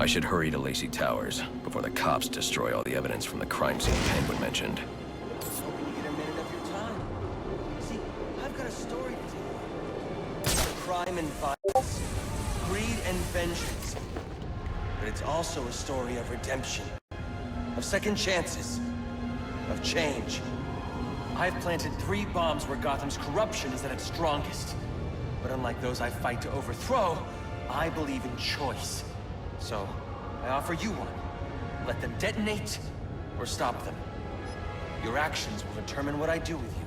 I should hurry to Lacey Towers before the cops destroy all the evidence from the crime scene Penguin mentioned. Hoping you get a minute of your time. See, I've got a story to tell you. Crime and violence, greed and vengeance. But it's also a story of redemption, of second chances, of change. I've planted 3 bombs where Gotham's corruption is at its strongest. But unlike those I fight to overthrow, I believe in choice. So, I offer you one. Let them detonate, or stop them. Your actions will determine what I do with you.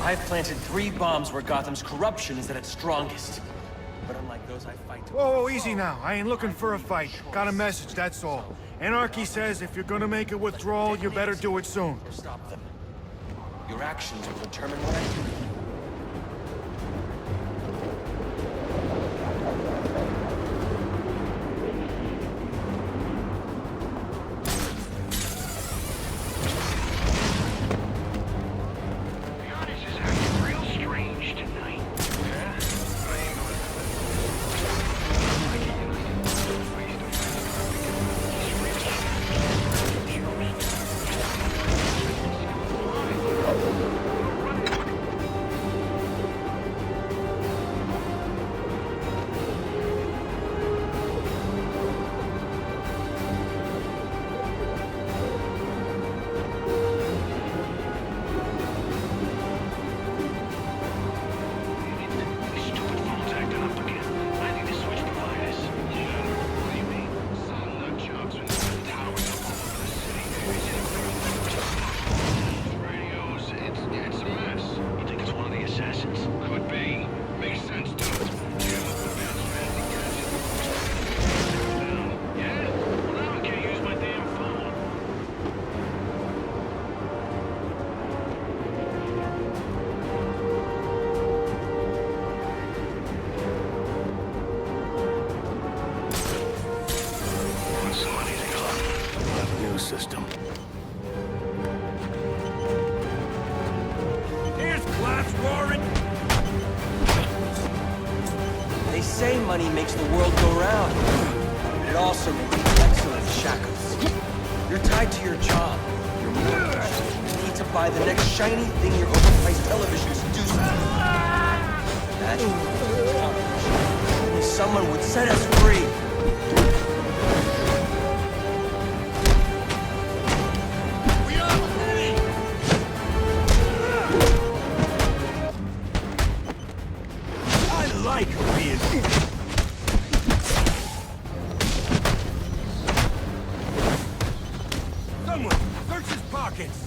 I've planted 3 bombs where Gotham's corruption is at its strongest. But unlike those I fight to... Whoa, easy now. I ain't looking for a fight. Got a message, that's all. Anarchy says if you're gonna make a withdrawal, you better do it soon. Or stop them. Your actions will determine what I do with you. System. Here's glass roaring! They say money makes the world go round, but it also makes excellent shackles. You're tied to your job, your mortgage. You need to buy the next shiny thing your overpriced television seduces you. Imagine someone would set us free. Someone, search his pockets!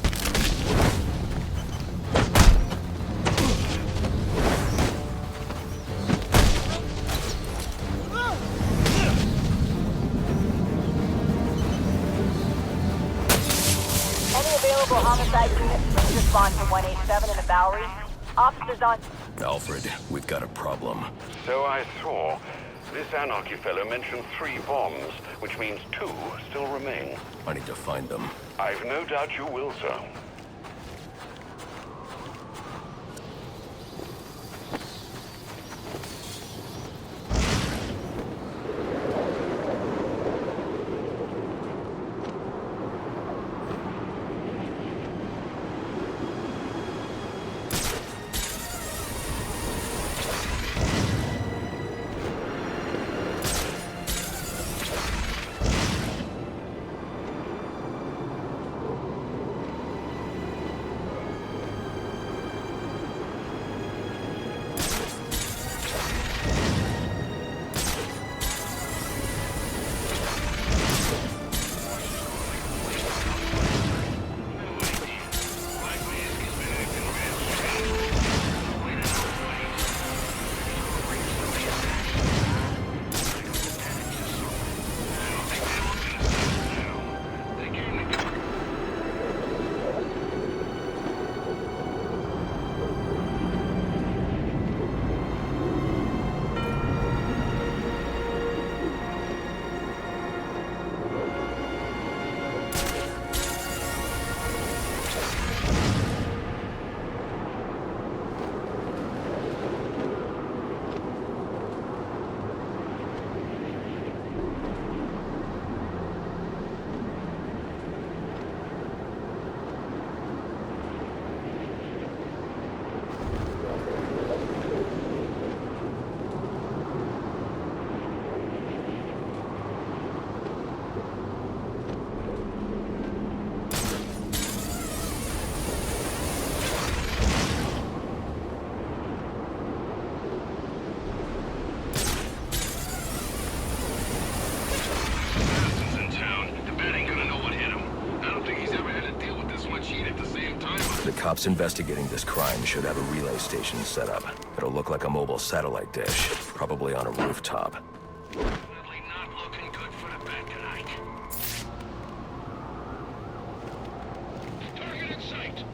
Any available homicide units, please respond to 187 in the Bowery. Officers on... Alfred, we've got a problem. So I saw. This Anarchy fellow mentioned 3 bombs, which means 2 still remain. I need to find them. I've no doubt you will, sir. cops investigating this crime should have a relay station set up. It'll look like a mobile satellite dish, probably on a rooftop. Definitely not looking good for the bet tonight. Target in sight.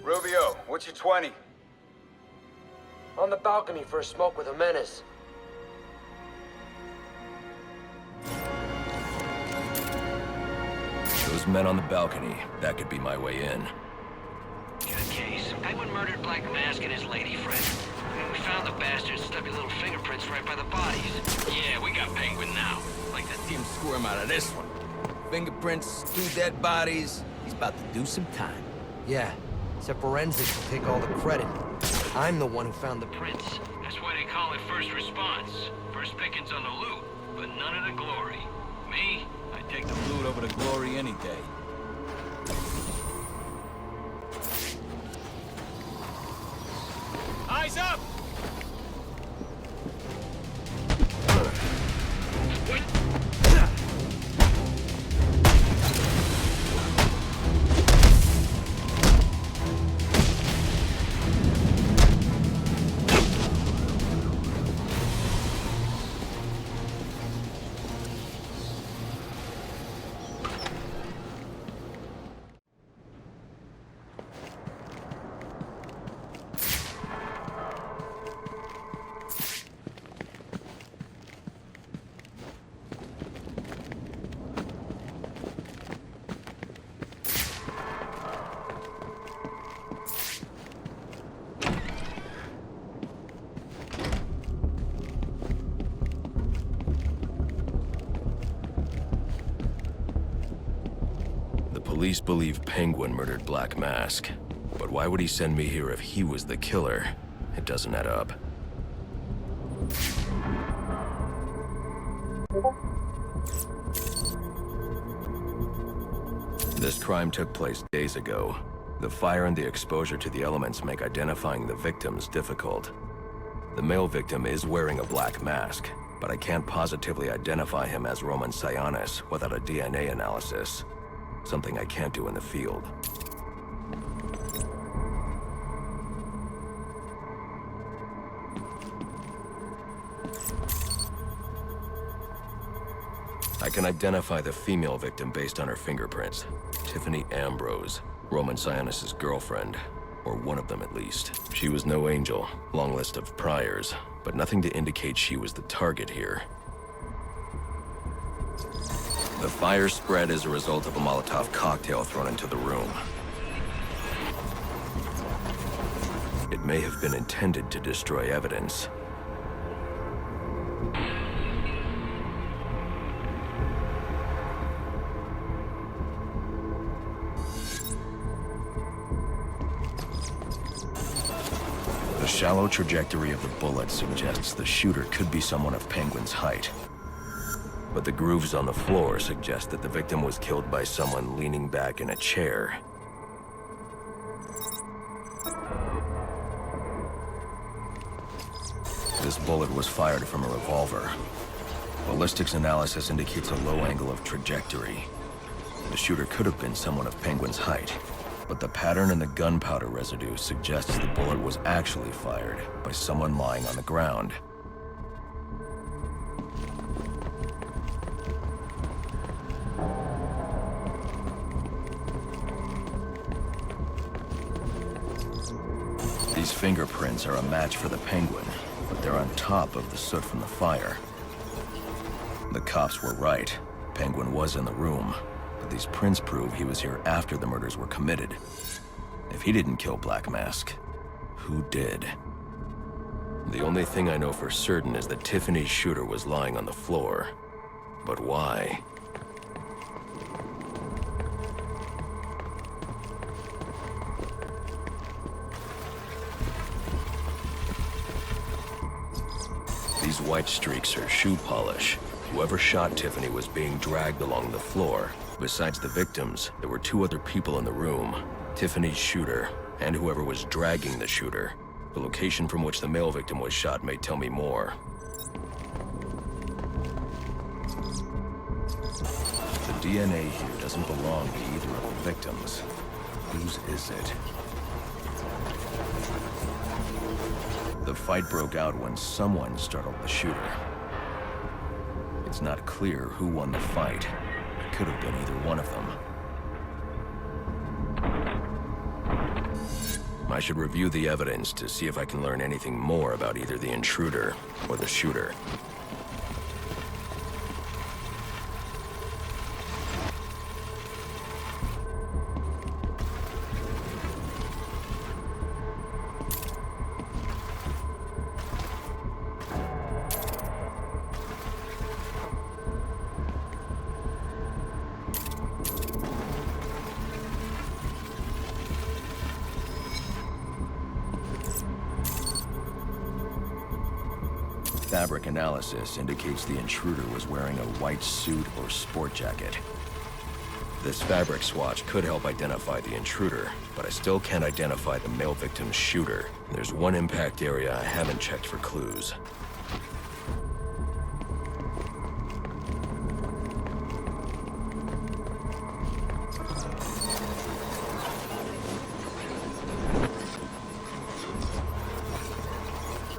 Rubio, what's your 20? On the balcony for a smoke with a menace. Those men on the balcony, that could be my way in. Got a case. Penguin murdered Black Mask and his lady friend. We found the bastard's stubby little fingerprints right by the bodies. Yeah, we got Penguin now. Like to see him squirm out of this one. Fingerprints, 2 dead bodies. He's about to do some time. Yeah, except forensics will take all the credit. I'm the one who found the Prints. That's why they call it first response. First pickings on the loot, but none of the glory. Me? I take the loot over the glory any day. Eyes up! Police believe Penguin murdered Black Mask. But why would he send me here if he was the killer? It doesn't add up. This crime took place days ago. The fire and the exposure to the elements make identifying the victims difficult. The male victim is wearing a black mask, but I can't positively identify him as Roman Sionis without a DNA analysis. Something I can't do in the field. I can identify the female victim based on her fingerprints. Tiffany Ambrose, Roman Sionis' girlfriend, or one of them at least. She was no angel, long list of priors, but nothing to indicate she was the target here. The fire spread as a result of a Molotov cocktail thrown into the room. It may have been intended to destroy evidence. The shallow trajectory of the bullet suggests the shooter could be someone of Penguin's height. But the grooves on the floor suggest that the victim was killed by someone leaning back in a chair. This bullet was fired from a revolver. Ballistics analysis indicates a low angle of trajectory. The shooter could have been someone of Penguin's height, but the pattern in the gunpowder residue suggests the bullet was actually fired by someone lying on the ground. These fingerprints are a match for the Penguin, but they're on top of the soot from the fire. The cops were right. Penguin was in the room, but these prints prove he was here after the murders were committed. If he didn't kill Black Mask, who did? The only thing I know for certain is that Tiffany's shooter was lying on the floor. But why? These white streaks are shoe polish. Whoever shot Tiffany was being dragged along the floor. Besides the victims, there were 2 other people in the room. Tiffany's shooter, and whoever was dragging the shooter. The location from which the male victim was shot may tell me more. The DNA here doesn't belong to either of the victims. Whose is it? The fight broke out when someone startled the shooter. It's not clear who won the fight. It could have been either one of them. I should review the evidence to see if I can learn anything more about either the intruder or the shooter. Fabric analysis indicates the intruder was wearing a white suit or sport jacket. This fabric swatch could help identify the intruder, but I still can't identify the male victim's shooter. There's one impact area I haven't checked for clues.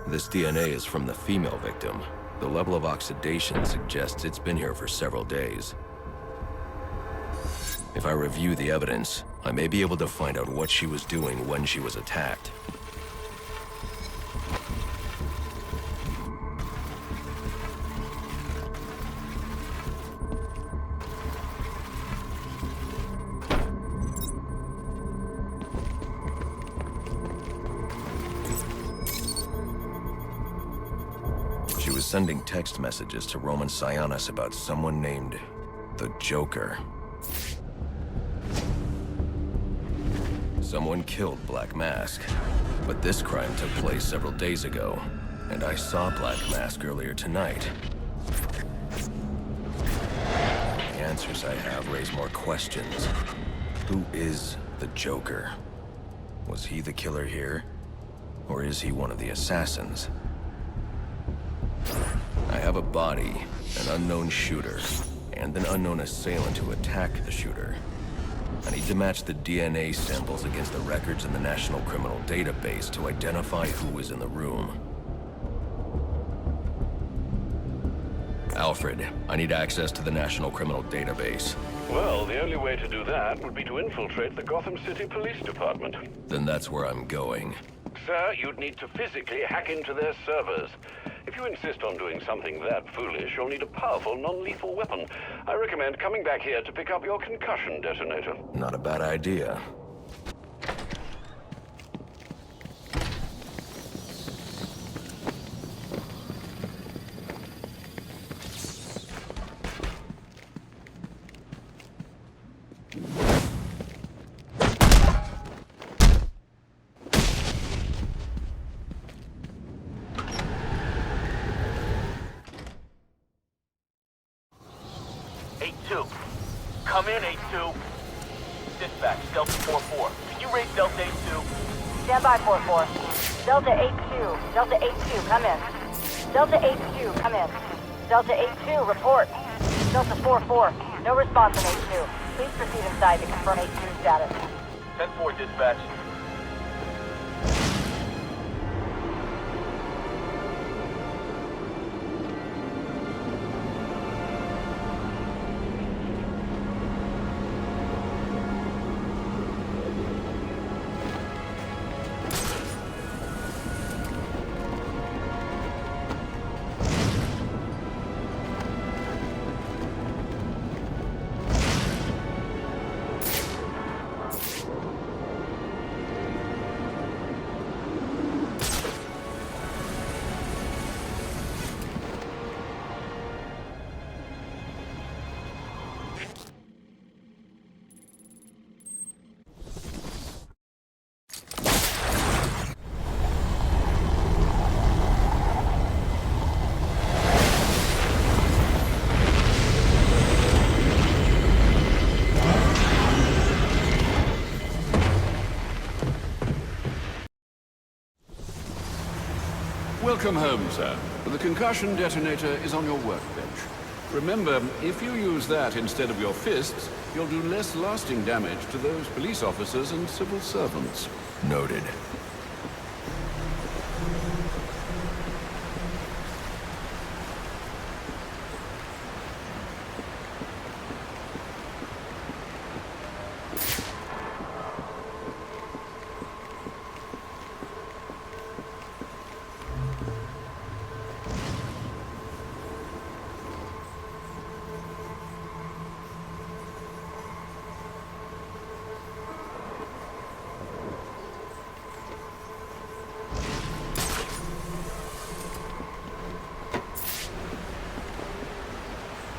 This DNA is from the female victim. The level of oxidation suggests it's been here for several days. If I review the evidence, I may be able to find out what she was doing when she was attacked. She was sending text messages to Roman Sionis about someone named the Joker. Someone killed Black Mask, but this crime took place several days ago, and I saw Black Mask earlier tonight. The answers I have raise more questions. Who is the Joker? Was he the killer here? Or is he one of the assassins? I have a body, an unknown shooter, and an unknown assailant who attacked the shooter. I need to match the DNA samples against the records in the National Criminal Database to identify who was in the room. Alfred, I need access to the National Criminal Database. Well, the only way to do that would be to infiltrate the Gotham City Police Department. Then that's where I'm going. Sir, you'd need to physically hack into their servers. If you insist on doing something that foolish, you'll need a powerful, non-lethal weapon. I recommend coming back here to pick up your concussion detonator. Not a bad idea. Come in, 8-2. Dispatch, Delta 4-4. Can you raise Delta 8-2? Stand by, 4-4. Delta 8-2. Delta 8-2, come in. Delta 8-2, come in. Delta 8-2, report. Delta 4-4, no response on 8-2. Please proceed inside to confirm 8-2 status. 10-4, dispatch. Welcome home, sir. The concussion detonator is on your workbench. Remember, if you use that instead of your fists, you'll do less lasting damage to those police officers and civil servants. Noted.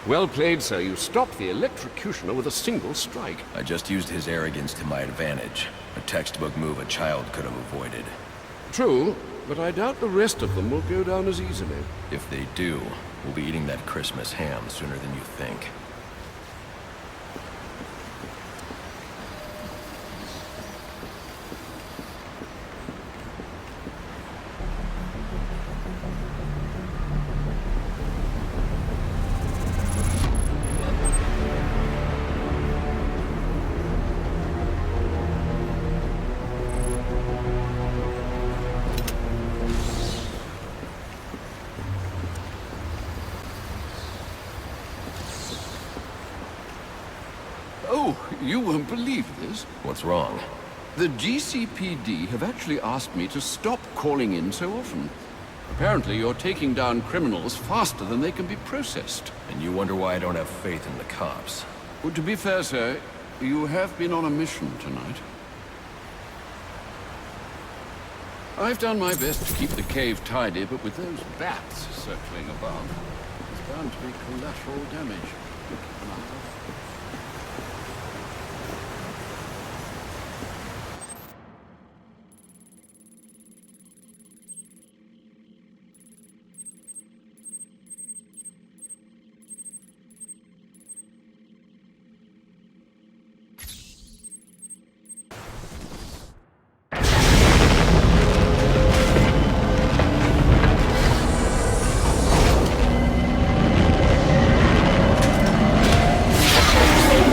Well played, sir. You stopped the electrocutioner with a single strike. I just used his arrogance to my advantage. A textbook move a child could have avoided. True, but I doubt the rest of them will go down as easily. If they do, we'll be eating that Christmas ham sooner than you think. Oh, you won't believe this. What's wrong? The GCPD have actually asked me to stop calling in so often. Apparently you're taking down criminals faster than they can be processed. And you wonder why I don't have faith in the cops. Well, to be fair, sir, you have been on a mission tonight. I've done my best to keep the cave tidy, but with those bats circling above, there's bound to be collateral damage. Keep an eye out.